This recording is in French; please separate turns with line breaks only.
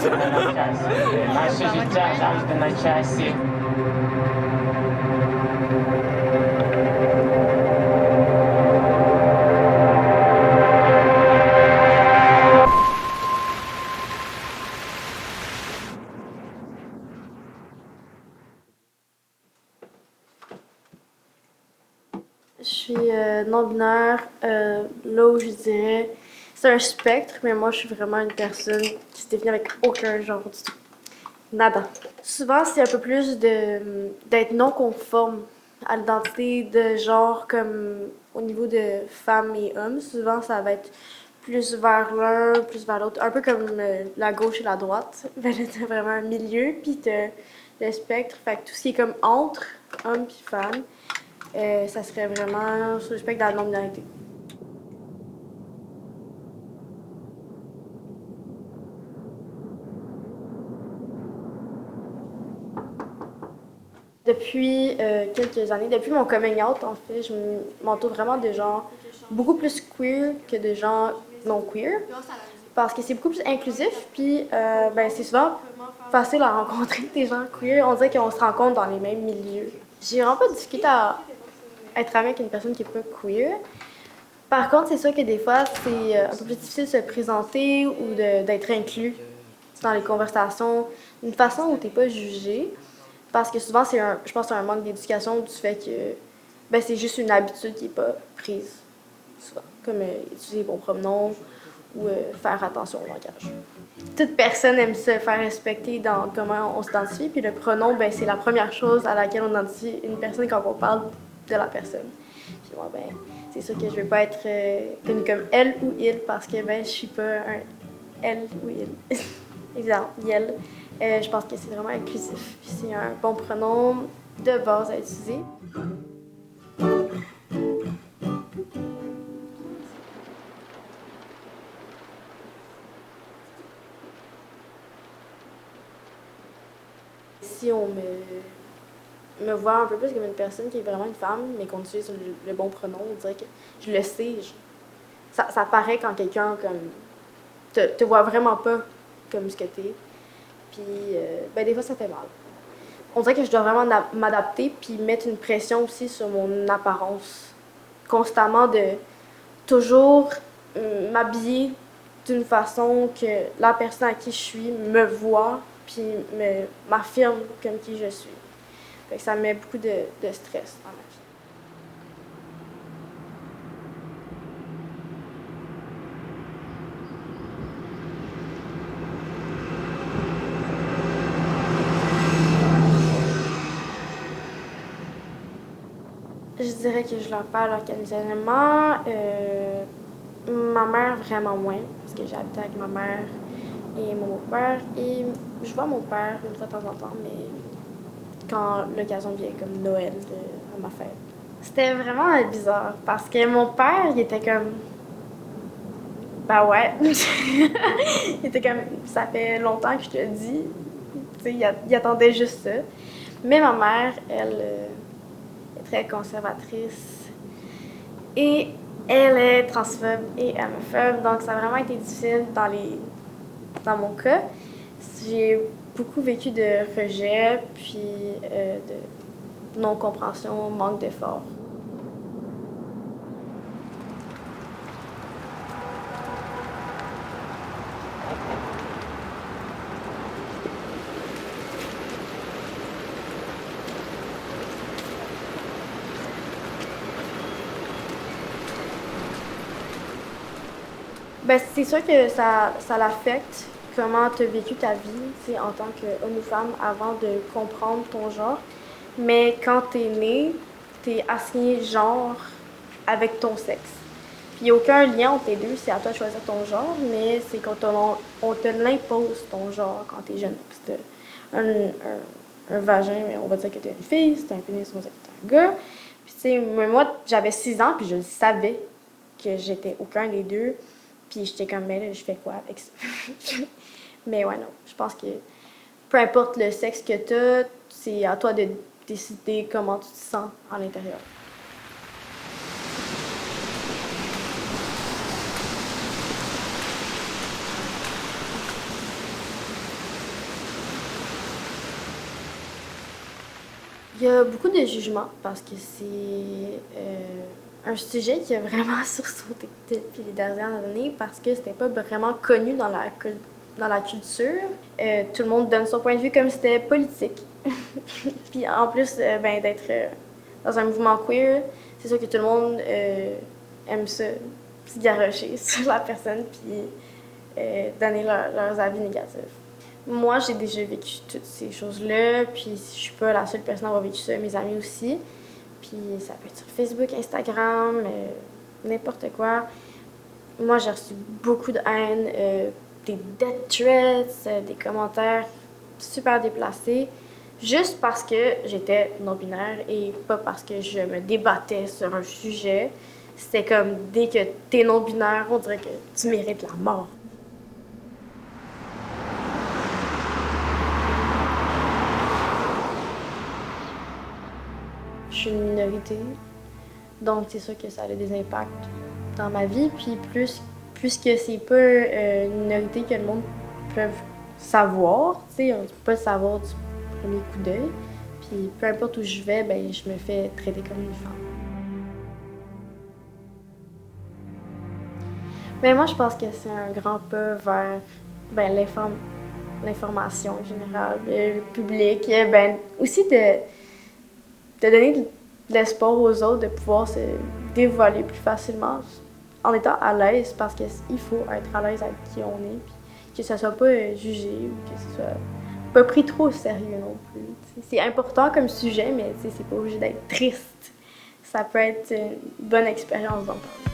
Je suis non-binaire, là où je dirais c'est un spectre, mais moi je suis vraiment une personne qui se définit avec aucun genre du tout. Nada. Souvent c'est un peu plus d'être non conforme à l'identité de genre comme au niveau de femmes et hommes. Souvent ça va être plus vers l'un, plus vers l'autre, un peu comme la gauche et la droite. Ben là t'as vraiment un milieu, puis t'as le spectre, fait que tout ce qui est comme entre hommes puis femmes. Ça serait vraiment sur le spectre de la non-binarité. Depuis quelques années, depuis mon coming out, en fait, je m'entoure vraiment de gens beaucoup plus queer que de gens non queer. Parce que c'est beaucoup plus inclusif, puis ben, c'est souvent facile à rencontrer des gens queer. On dirait qu'on se rencontre dans les mêmes milieux. J'ai vraiment pas discuté à être amie avec une personne qui est pas queer. Par contre, c'est sûr que des fois, c'est un peu plus difficile de se présenter ou d'être inclus dans les conversations d'une façon où t'es pas jugé. Parce que souvent, je pense que c'est un manque d'éducation du fait que ben, c'est juste une habitude qui n'est pas prise, souvent. Comme utiliser les bons pronoms ou faire attention au langage. Toute personne aime se faire respecter dans comment on s'identifie, puis le pronom, ben, c'est la première chose à laquelle on identifie une personne quand on parle de la personne. Puis moi, ben, c'est sûr que je ne veux pas être connue comme elle ou il parce que ben, je suis pas un elle ou il. Évidemment, yel. Je pense que c'est vraiment inclusif. Puis c'est un bon pronom de base à utiliser. Si on me voit un peu plus comme une personne qui est vraiment une femme, mais qu'on utilise le bon pronom, on dirait que je le sais. Ça paraît quand quelqu'un comme te voit vraiment pas comme ce que t'es. Puis ben, des fois, ça fait mal. On dirait que je dois vraiment m'adapter puis mettre une pression aussi sur mon apparence. Constamment de toujours m'habiller d'une façon que la personne à qui je suis me voit puis m'affirme comme qui je suis. Fait que ça me met beaucoup de stress dans ma vie. Je dirais que je leur parle occasionnellement. Ma mère, vraiment moins, parce que j'habite avec ma mère et mon beau-père. Et je vois mon père une fois de temps en temps, mais quand l'occasion vient, comme Noël, à ma fête. C'était vraiment bizarre, parce que mon père, il était comme. Bah ouais. Il était comme. Ça fait longtemps que je te le dis. Tu sais, il attendait juste ça. Mais ma mère, elle est très conservatrice. Et elle est transphobe et homophobe, donc ça a vraiment été difficile dans mon cas. J'ai beaucoup vécu de rejet, puis de non-compréhension, manque d'effort. Ben, c'est sûr que ça l'affecte comment tu as vécu ta vie en tant qu'homme ou femme avant de comprendre ton genre. Mais quand tu es né, tu es assigné genre avec ton sexe. Puis il n'y a aucun lien entre les deux, c'est à toi de choisir ton genre, mais c'est qu'on on te l'impose ton genre quand tu es jeune. Si t'as un vagin, mais on va dire que tu es une fille, si tu un pénis, on va dire que tu un gars. Puis tu sais, moi, j'avais 6 ans, puis je savais que j'étais aucun des deux. Puis j'étais comme, mais là, je fais quoi avec ça? Mais ouais, non, je pense que peu importe le sexe que t'as, c'est à toi de décider comment tu te sens à l'intérieur. Il y a beaucoup de jugements parce que c'est un sujet qui a vraiment sursauté depuis les dernières années parce que c'était pas vraiment connu dans la culture. Tout le monde donne son point de vue comme si c'était politique. Puis en plus ben, d'être dans un mouvement queer, c'est sûr que tout le monde aime ça, se garrocher sur la personne puis donner leurs avis négatifs. Moi, j'ai déjà vécu toutes ces choses-là, puis je suis pas la seule personne à avoir vécu ça, mes amis aussi. Puis ça peut être sur Facebook, Instagram, n'importe quoi. Moi, j'ai reçu beaucoup de haine, des death threats, des commentaires super déplacés, juste parce que j'étais non-binaire et pas parce que je me débattais sur un sujet. C'était comme, dès que t'es non-binaire, on dirait que tu mérites la mort. Je suis une minorité, donc c'est sûr que ça a des impacts dans ma vie. Puis puisque c'est pas une minorité que le monde peut savoir, tu sais, on peut pas le savoir du premier coup d'œil. Puis peu importe où je vais, ben je me fais traiter comme une femme. Mais moi, je pense que c'est un grand pas vers ben, l'information en général, le public, ben, aussi de donner de l'espoir aux autres de pouvoir se dévoiler plus facilement en étant à l'aise parce qu'il faut être à l'aise avec qui on est, puis que ça soit pas jugé ou que ce soit pas pris trop au sérieux non plus. T'sais. C'est important comme sujet, mais c'est pas obligé d'être triste. Ça peut être une bonne expérience d'en parler.